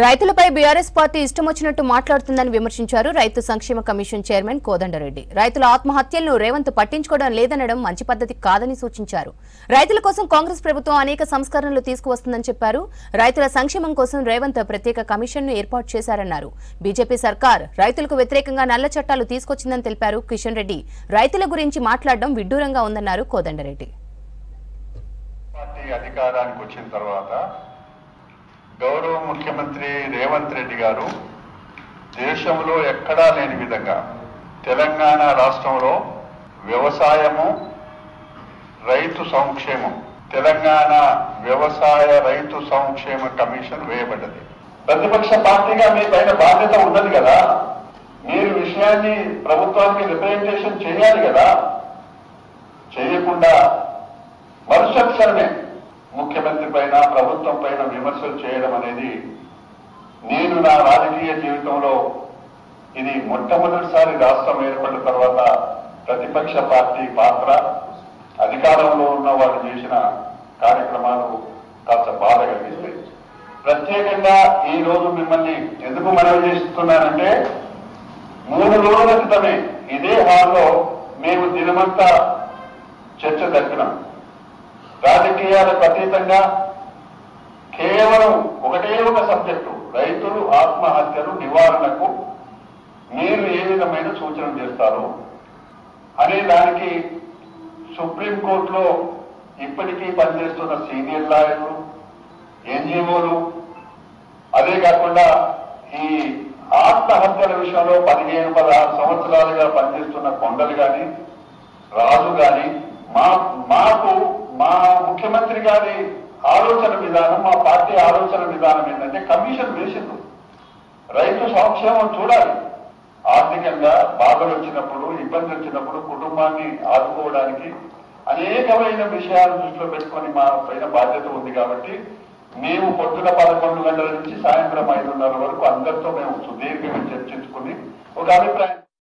రైతులపై BRS party ఇష్టమొచ్చినట్టు మాట్లాడుతుందని విమర్శించారు రైతు సంక్షేమ కమిషన్ చైర్మన్ కోదండరెడ్డి. రైతుల ఆత్మహత్యలను రేవంత్ పట్టించుకోవడం లేదనడం మంచి పద్ధతి కాదని సూచించారు. రైతుల కోసం కాంగ్రెస్ ప్రభుత్వం అనేక సంస్కరణలు తీసుకువస్తుందని చెప్పారు. రైతుల సంక్షేమం కోసం రేవంత్ ప్రత్యేక కమిషన్ను ఏర్పాటు చేశారన్నారు. బీజేపీ సర్కార్ రైతులకు వ్యతిరేకంగా నల్ల చట్టాలు తీసుకొచ్చిందని తెలిపారు కిషన్ రెడ్డి. రైతుల గురించి మాట్లాడడం విడ్డూరంగా ఉందన్నారు కోదండరెడ్డి. అధికారానికి వచ్చిన తర్వాత గౌరవ ముఖ్యమంత్రి రేవంత్ రెడ్డి గారు దేశంలో ఎక్కడా లేని విధంగా తెలంగాణ రాష్ట్రంలో వ్యవసాయము రైతు సంక్షేమం తెలంగాణ వ్యవసాయ రైతు సంక్షేమ కమిషన్ వేయబడ్డది. ప్రతిపక్ష పార్టీగా మీ పైన బాధ్యత ఉన్నది కదా, మీరు విషయాన్ని ప్రభుత్వానికి రిప్రజెంటేషన్ చేయాలి కదా. చేయకుండా మరుసటి క్షణమే ముఖ్యమంత్రి పైన ప్రభుత్వం పైన విమర్శలు చేయడం అనేది నేను నా రాజకీయ జీవితంలో ఇది మొట్టమొదటిసారి రాష్ట్రం ఏర్పడిన తర్వాత ప్రతిపక్ష పార్టీ పాత్ర, అధికారంలో ఉన్న వాళ్ళు చేసిన కార్యక్రమాలు కాస్త బాధ కలిగిస్తాయి. ప్రత్యేకంగా ఈ రోజు మిమ్మల్ని ఎందుకు మనవి చేస్తున్నానంటే 3 రోజుల క్రితమే ఇదే హాల్లో మేము దినమంతా చర్చ జరిపినాం. రాజకీయాలకు అతీతంగా కేవలం ఒకటే ఒక సబ్జెక్టు, రైతులు ఆత్మహత్యలు నివారణకు మీరు ఏ విధమైన సూచనలు చేస్తారు అనే దానికి సుప్రీంకోర్టులో ఇప్పటికీ పనిచేస్తున్న సీనియర్ లాయర్లు, ఎన్జిఓలు, అదే కాకుండా ఈ ఆత్మహత్యల విషయంలో 15-16 సంవత్సరాలుగా పనిచేస్తున్న కొండలు కానీ రాజు కానీ మాకు మా ముఖ్యమంత్రి గారి ఆలోచన విధానం, మా పార్టీ ఆలోచన విధానం ఏంటంటే కమిషన్ వేసింది రైతు సంక్షేమం చూడాలి. ఆర్థికంగా బాధలు వచ్చినప్పుడు, ఇబ్బంది వచ్చినప్పుడు కుటుంబాన్ని ఆదుకోవడానికి అనేకమైన విషయాలు దృష్టిలో పెట్టుకొని మా పైన బాధ్యత ఉంది. కాబట్టి మేము పొద్దున 11 గంటల నుంచి సాయంత్రం 5:30 వరకు అందరితో మేము సుదీర్ఘంగా చర్చించుకుని ఒక అభిప్రాయం